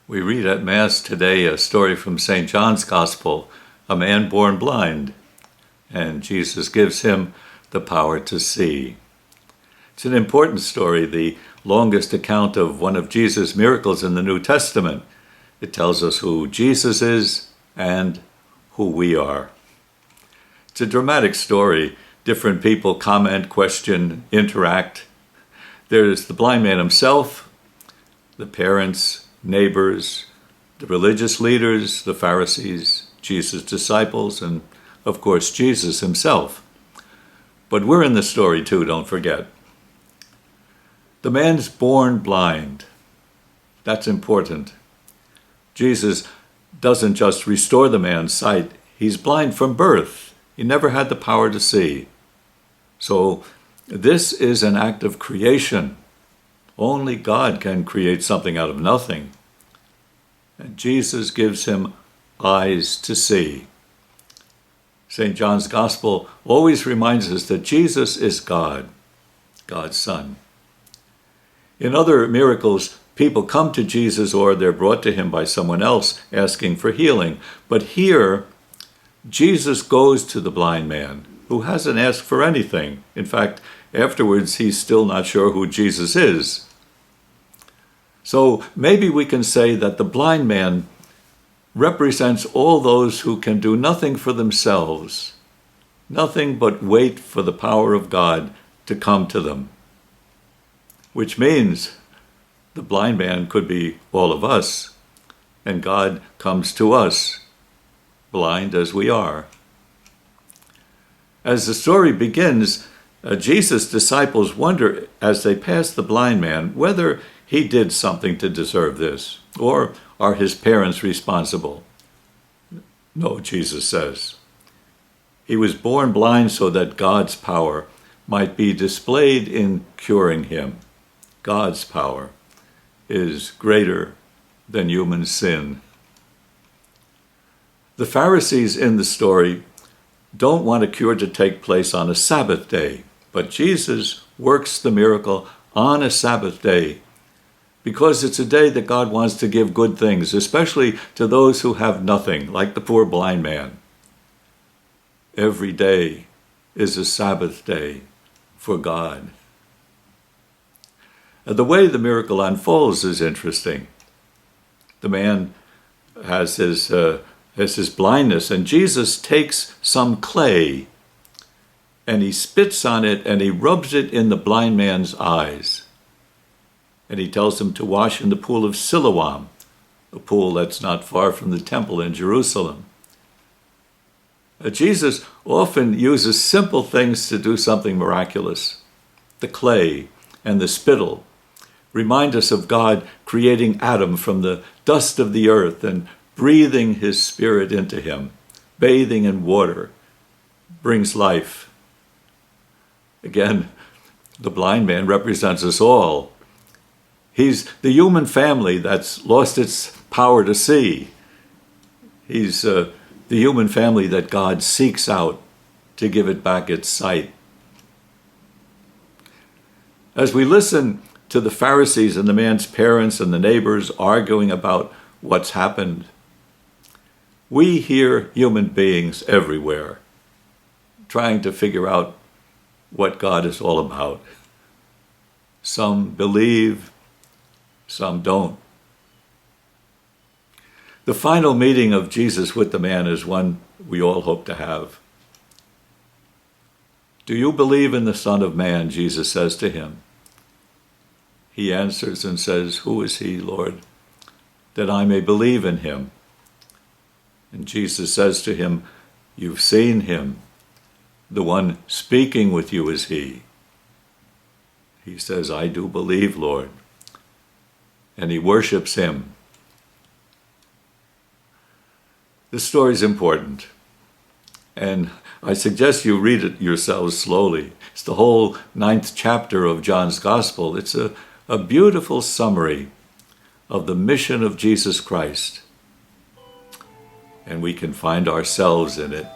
We read at Mass today a story from St. John's Gospel, a man born blind, and Jesus gives him the power to see. It's an important story, the longest account of one of Jesus' miracles in the New Testament. It tells us who Jesus is and who we are. It's a dramatic story. Different people comment, question, interact. There's the blind man himself, the parents, neighbors, the religious leaders, the Pharisees, Jesus' disciples, and of course Jesus himself. But we're in the story too, don't forget. The man's born blind. That's important. Jesus doesn't just restore the man's sight. He's blind from birth. He never had the power to see. So this is an act of creation. Only God can create something out of nothing. And Jesus gives him eyes to see. St. John's Gospel always reminds us that Jesus is God, God's Son. In other miracles, people come to Jesus or they're brought to him by someone else asking for healing. But here, Jesus goes to the blind man who hasn't asked for anything. In fact, afterwards, he's still not sure who Jesus is. So maybe we can say that the blind man represents all those who can do nothing for themselves, nothing but wait for the power of God to come to them. Which means the blind man could be all of us, and God comes to us, blind as we are. As the story begins, Jesus' disciples wonder as they pass the blind man whether he did something to deserve this, or are his parents responsible? No, Jesus says. He was born blind so that God's power might be displayed in curing him. God's power is greater than human sin. The Pharisees in the story don't want a cure to take place on a Sabbath day, but Jesus works the miracle on a Sabbath day because it's a day that God wants to give good things, especially to those who have nothing, like the poor blind man. Every day is a Sabbath day for God. The way the miracle unfolds is interesting. The man has his blindness, and Jesus takes some clay, and he spits on it, and he rubs it in the blind man's eyes. And he tells him to wash in the pool of Siloam, a pool that's not far from the temple in Jerusalem. Jesus often uses simple things to do something miraculous. The clay and the spittle remind us of God creating Adam from the dust of the earth and breathing his spirit into him. Bathing in water brings life. Again, the blind man represents us all. He's the human family that's lost its power to see. He's the human family that God seeks out to give it back its sight. As we listen to the Pharisees and the man's parents and the neighbors arguing about what's happened, we hear human beings everywhere trying to figure out what God is all about. Some believe, some don't. The final meeting of Jesus with the man is one we all hope to have. Do you believe in the Son of Man? Jesus says to him. He answers and says, who is he, Lord, that I may believe in him? And Jesus says to him, you've seen him. The one speaking with you is he. He says, I do believe, Lord. And he worships him. This story is important, and I suggest you read it yourselves slowly. It's the whole 9th chapter of John's Gospel. It's a beautiful summary of the mission of Jesus Christ, and we can find ourselves in it.